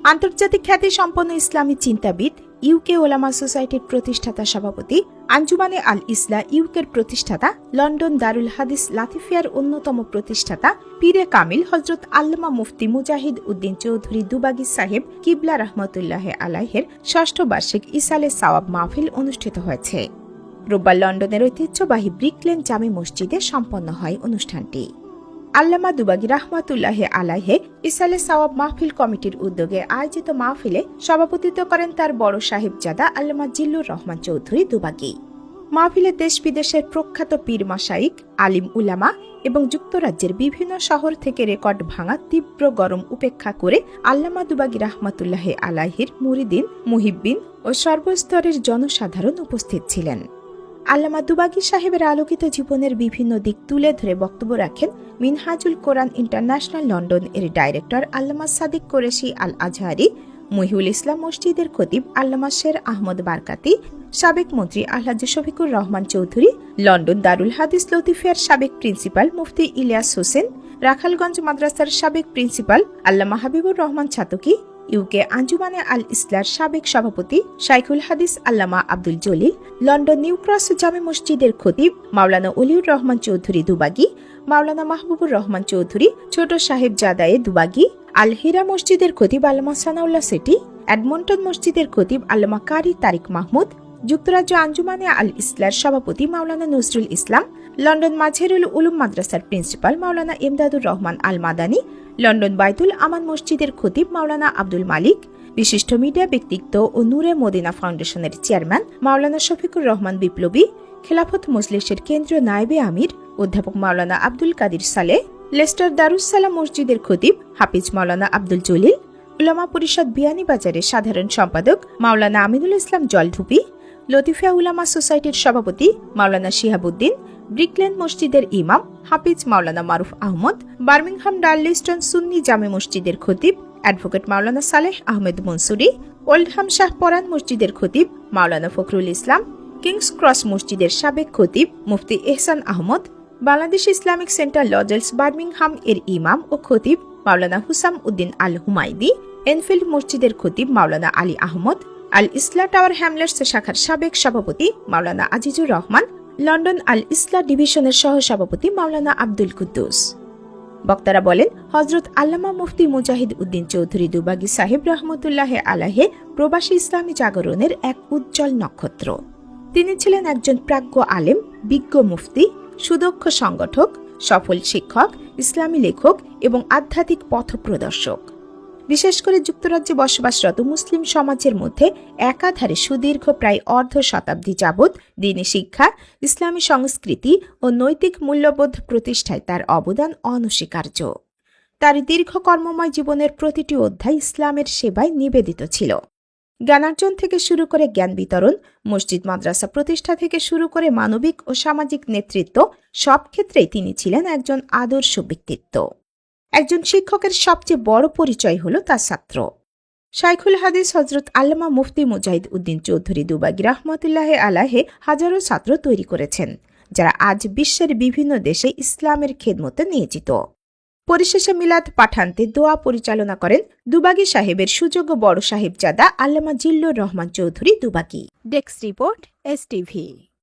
আন্তর্জাতিক খ্যাতি সম্পন্ন ইসলামী চিন্তাবিদ, ইউকে ওলামা সোসাইটির প্রতিষ্ঠাতা সভাপতি, আঞ্জুমানে আল ইসলা ইউকের প্রতিষ্ঠাতা, লন্ডন দারুল হাদিস লাতিফিয়ার অন্যতম প্রতিষ্ঠাতা, পীরে কামিল হযরত আল্লামা মুফতি মুজাহিদ উদ্দিন চৌধুরী দুবাগী সাহেব কিবলা রহমতুল্লাহ আলাইহের ৬ষ্ঠ বার্ষিক ইসালে সাওয়াব মাহফিল অনুষ্ঠিত হয়েছে। রোববার লন্ডনের ঐতিহ্যবাহী ব্রিকলেন জামে মসজিদে সম্পন্ন হয় অনুষ্ঠানটি। আল্লামা দুবাগী রহমতুল্লাহ আলাইহে ইসালে সাওয়াব মাহফিল কমিটির উদ্যোগে আয়োজিত মাহফিলে সভাপতিত্ব করেন তার বড় সাহেবজাদা আল্লামা জিল্লুর রহমান চৌধুরী দুবাগী। মাহফিলে দেশ বিদেশের প্রখ্যাত পীর মাশাইখ, আলিম উলামা এবং যুক্তরাজ্যের বিভিন্ন শহর থেকে রেকর্ড ভাঙা তীব্র গরম উপেক্ষা করে আল্লামা দুবাগী রহমতুল্লাহ আলাইহির মুরিদিন, মুহিব্বিন ও সর্বস্তরের জনসাধারণ উপস্থিত ছিলেন। আল্লামা দুবাগী সাহেবের আলোকিত জীবনের বিভিন্ন দিক তুলে ধরে বক্তব্য রাখেন মিনহাজুল কোরআন ইন্টারন্যাশনাল লন্ডন এর ডাইরেক্টর আল্লামা সাদিক কোরেশি আল আজহারি, মহিউল ইসলাম মসজিদের খতিব আল্লামা শের আহমদ বারকাতি, সাবেক মন্ত্রী আলহাজ শফিকুর রহমান চৌধুরী, লন্ডন দারুল হাদিস লতিফিয়ার সাবেক প্রিন্সিপাল মুফতি ইলিয়াস হোসেন, রাখালগঞ্জ মাদ্রাসার সাবেক প্রিন্সিপাল আল্লামা হাবিবুর রহমান ছাতকি, ইউকে আঞ্জুমানে আল ইসলার সাবেক সভাপতি শাইখুল হাদিস আল্লামা Abdul Jalil, London new cross জামে মসজিদের খতিব মাওলানা অলিউর রহমান চৌধুরী দুবাগী, মাওলানা মাহবুবুর রহমান চৌধুরী ছোট সাহেবজাদায়ে দুবাগী, আল হিরা মসজিদের খতিব আল্লামা সানাউল্লাহ সিটি, এডমন্টন মসজিদের খতিব আল্লামা কারি তারিক মাহমুদ, যুক্তরাজ্য আঞ্জুমানে আল ইসলার সভাপতি মাওলানা নজরুল ইসলাম, লন্ডন মাঝেরুল উলুম মাদ্রাসার প্রিন্সিপাল মাওলানা ইমদাদুর রহমান আল মাদানী, লন্ডন বাইতুল আমান মসজিদের খতিব মাওলানা আব্দুল মালিক, বিশিষ্ট মিডিয়া ব্যক্তিত্ব ও নূরে মদিনা ফাউন্ডেশনের চেয়ারম্যান মাওলানা শফিকুর রহমান বিপ্লবী, খেলাফত মজলিসের কেন্দ্রীয় নায়েবে আমির অধ্যাপক মাওলানা আব্দুল কাদির সালেহ, লেস্টার দারুসসালাম মসজিদের খতিব হাফিজ মাওলানা আব্দুল জলিল, উলামা পরিষদ বিয়ানীবাজারের সাধারণ সম্পাদক মাওলানা আমিনুল ইসলাম জলঢুপি, লতিফিয়া উলামা সোসাইটির সভাপতি মাওলানা শিহাবুদ্দিন, ব্রিকলেন মসজিদের ইমাম হাফিজ মাওলানা মারুফ আহমদ, বার্মিংহাম ডার্লিস্টন সুন্নি জামে মসজিদের খতিব অ্যাডভোকেট মাওলানা সালেহ আহমেদ মনসুরি, ওল্ডহাম শাহপরান মসজিদের খতিব মাওলানা ফখরুল ইসলাম, কিংস ক্রস মসজিদের সাবেক খতিব Mufti Ehsan Ahmad, Bangladesh Islamic Centre Lozells Birmingham এর ইমাম ও খতিব মাওলানা হুসাম উদ্দিন আল হুমায়দি, এনফিল্ড মসজিদের খতিব মাওলানা আলী আহমদ, আল ইসলা টাওয়ার হ্যামলেটস শাখার সাবেক সভাপতি মাওলানা আজিজুর রহমান, লন্ডন আল ইসলা ডিভিশনের সহ সভাপতি মাওলানা আব্দুল কুদ্দুস। বক্তারা বলেন, হযরত আল্লামা মুফতি মুজাহিদ উদ্দিন চৌধুরী দুবাগী সাহেব রহমতুল্লাহ আলাইহে প্রবাসী ইসলামী জাগরণের এক উজ্জ্বল নক্ষত্র। তিনি ছিলেন একজন প্রাজ্ঞ আলেম, বিজ্ঞ মুফতি, সুদক্ষ সংগঠক, সফল শিক্ষক, ইসলামী লেখক এবং আধ্যাত্মিক পথপ্রদর্শক। বিশেষ করে যুক্তরাজ্যে বসবাসরত মুসলিম সমাজের মধ্যে একাধারে সুদীর্ঘ প্রায় অর্ধ শতাব্দী যাবৎ দ্বীনি শিক্ষা, ইসলামী সংস্কৃতি ও নৈতিক মূল্যবোধ প্রতিষ্ঠায় তার অবদান অনস্বীকার্য। তার দীর্ঘ কর্মময় জীবনের প্রতিটি অধ্যায় ইসলামের সেবায় নিবেদিত ছিল। জ্ঞানার্জন থেকে শুরু করে জ্ঞান বিতরণ, মসজিদ মাদ্রাসা প্রতিষ্ঠা থেকে শুরু করে মানবিক ও সামাজিক নেতৃত্ব, সব ক্ষেত্রেই তিনি ছিলেন একজন আদর্শ ব্যক্তিত্ব। একজন শিক্ষকের সবচেয়ে বড় পরিচয় হল তার ছাত্র। শাইখুল হাদিস হযরত আল্লামা মুফতি মুজাহিদ উদ্দিন চৌধুরী দুবাগী রহমতুল্লাহ আলাইহে হাজারো ছাত্র তৈরি করেছেন, যারা আজ বিশ্বের বিভিন্ন দেশে ইসলামের খেদমতে নিয়োজিত। পরিশেষে মিলাদ পাঠান্তে দোয়া পরিচালনা করেন দুবাগী সাহেবের সুযোগ্য বড় সাহেবজাদা আল্লামা Zillur Rahman Chowdhury Dubagi. Desk report, STV.